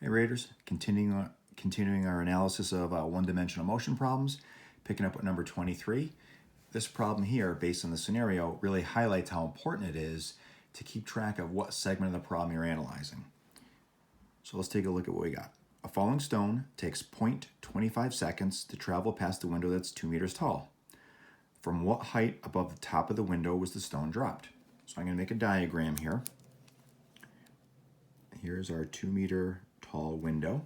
Hey Raiders, continuing our analysis of one-dimensional motion problems, picking up at number 23. This problem here, based on the scenario, really highlights how important it is to keep track of what segment of the problem you're analyzing. So let's take a look at what we got. A falling stone takes 0.25 seconds to travel past a window that's 2 meters tall. From what height above the top of the window was the stone dropped? So I'm going to make a diagram here. Here's our 2 meter tall window.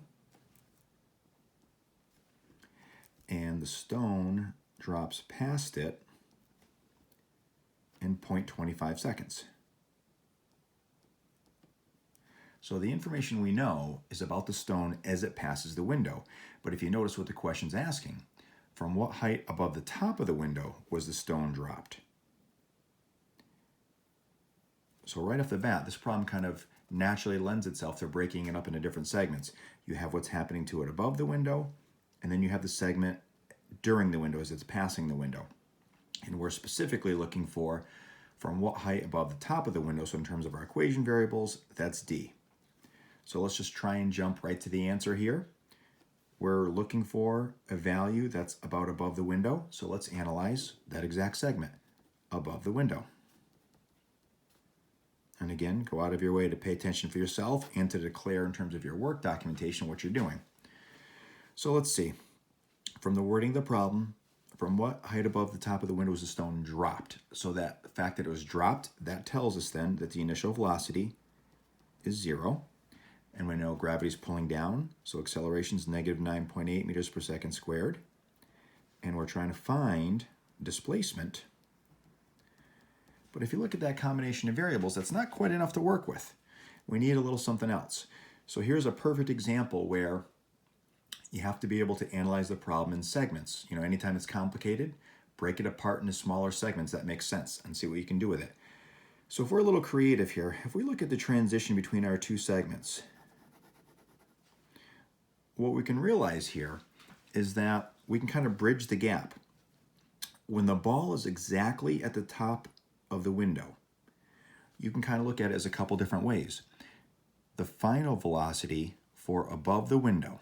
And the stone drops past it in 0.25 seconds. So the information we know is about the stone as it passes the window. But if you notice what the question's asking, from what height above the top of the window was the stone dropped? So right off the bat, this problem kind of naturally lends itself to breaking it up into different segments. You have what's happening to it above the window, and then you have the segment during the window as it's passing the window. And we're specifically looking for from what height above the top of the window. So in terms of our equation variables, that's D. So let's just try and jump right to the answer here. We're looking for a value that's about above the window. So let's analyze that exact segment above the window. And again, go out of your way to pay attention for yourself and to declare in terms of your work documentation what you're doing. So let's see. From the wording of the problem, from what height above the top of the window was the stone dropped? So that the fact that it was dropped, that tells us then that the initial velocity is 0. And we know gravity is pulling down, so acceleration is negative 9.8 meters per second squared. And we're trying to find displacement. But if you look at that combination of variables, that's not quite enough to work with. We need a little something else. So here's a perfect example where you have to be able to analyze the problem in segments. You know, anytime it's complicated, break it apart into smaller segments that make sense and see what you can do with it. So if we're a little creative here, if we look at the transition between our two segments, what we can realize here is that we can kind of bridge the gap. When the ball is exactly at the top of the window, you can kind of look at it as a couple different ways. The final velocity for above the window.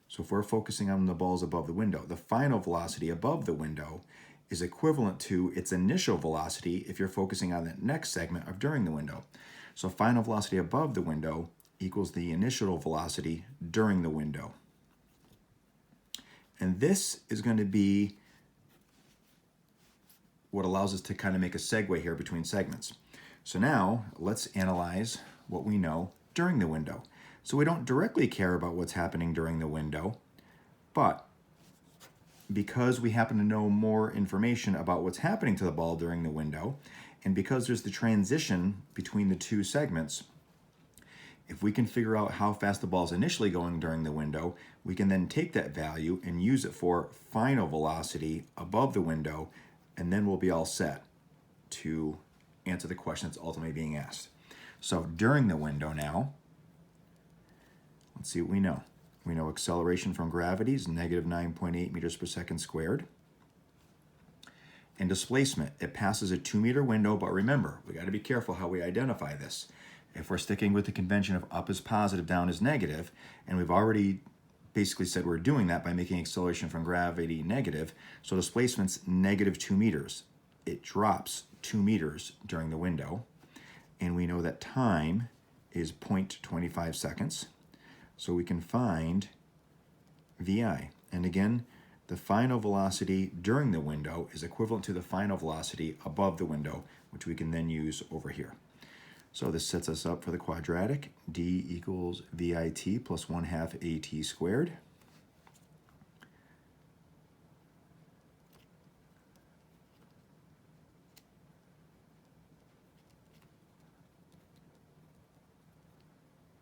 So if we're focusing on the balls above the window, the final velocity above the window is equivalent to its initial velocity if you're focusing on the next segment of during the window. So final velocity above the window equals the initial velocity during the window. And this is going to be what allows us to kind of make a segue here between segments. So now let's analyze what we know during the window. So we don't directly care about what's happening during the window, but because we happen to know more information about what's happening to the ball during the window, and because there's the transition between the two segments, if we can figure out how fast the ball is initially going during the window, we can then take that value and use it for final velocity above the window, and then we'll be all set to answer the question that's ultimately being asked. So during the window now, let's see what we know. We know acceleration from gravity is negative 9.8 meters per second squared. And displacement, it passes a 2 meter window, but remember, we got to be careful how we identify this. If we're sticking with the convention of up is positive, down is negative, and we've already basically said we're doing that by making acceleration from gravity negative, so displacement's negative 2 meters. It drops 2 meters during the window, and we know that time is 0.25 seconds. So we can find VI. And again, the final velocity during the window is equivalent to the final velocity above the window, which we can then use over here. So this sets us up for the quadratic. D equals VIT plus 1/2 AT squared.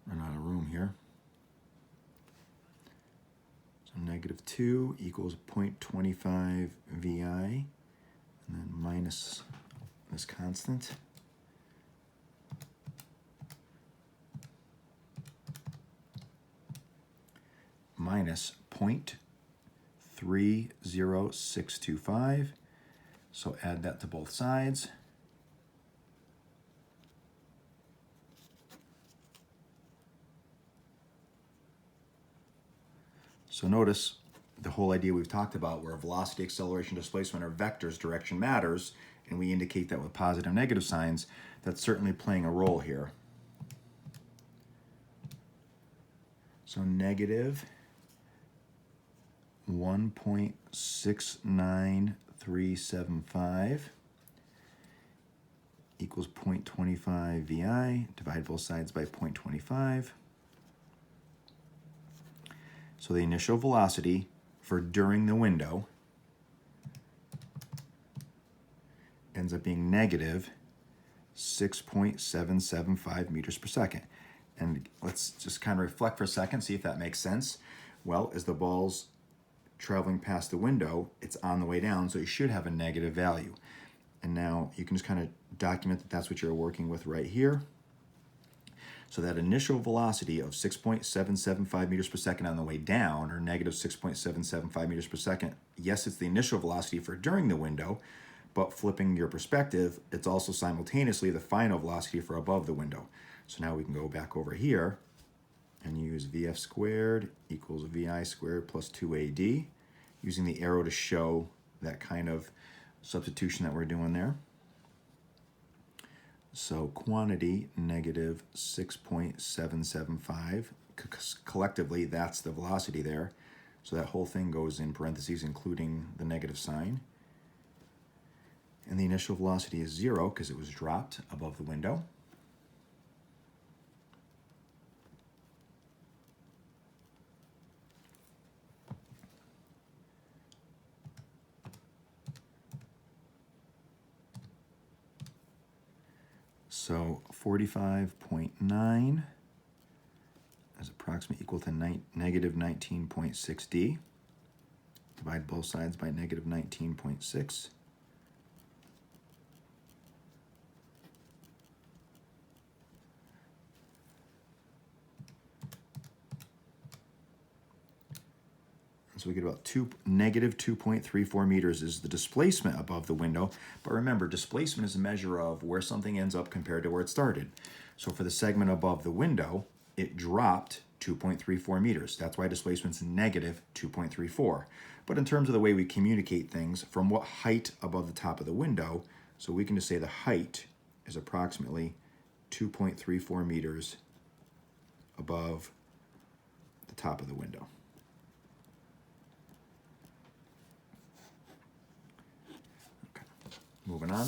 Run out of room here. Negative 2 equals 0.25 VI, and then minus this constant. Minus 0.30625. So add that to both sides. So notice the whole idea we've talked about where velocity, acceleration, displacement are vectors, direction matters, and we indicate that with positive and negative signs. That's certainly playing a role here. So negative 1.69375 equals 0.25 VI. Divide both sides by 0.25. So the initial velocity for during the window ends up being negative 6.775 meters per second. And let's just kind of reflect for a second, see if that makes sense. Well, as the ball's traveling past the window, it's on the way down, so you should have a negative value. And now you can just kind of document that that's what you're working with right here. So that initial velocity of 6.775 meters per second on the way down, or negative 6.775 meters per second, yes, it's the initial velocity for during the window, but flipping your perspective, it's also simultaneously the final velocity for above the window. So now we can go back over here and use VF squared equals VI squared plus 2AD, using the arrow to show that kind of substitution that we're doing there. So quantity negative 6.775, collectively that's the velocity there. So that whole thing goes in parentheses, including the negative sign. And the initial velocity is 0 because it was dropped above the window. So 45.9 is approximately equal to negative 19.6 D. Divide both sides by negative 19.6. So we get about negative 2.34 meters is the displacement above the window. But remember, displacement is a measure of where something ends up compared to where it started. So for the segment above the window, it dropped 2.34 meters. That's why displacement's negative 2.34. But in terms of the way we communicate things, from what height above the top of the window, so we can just say the height is approximately 2.34 meters above the top of the window. Moving on.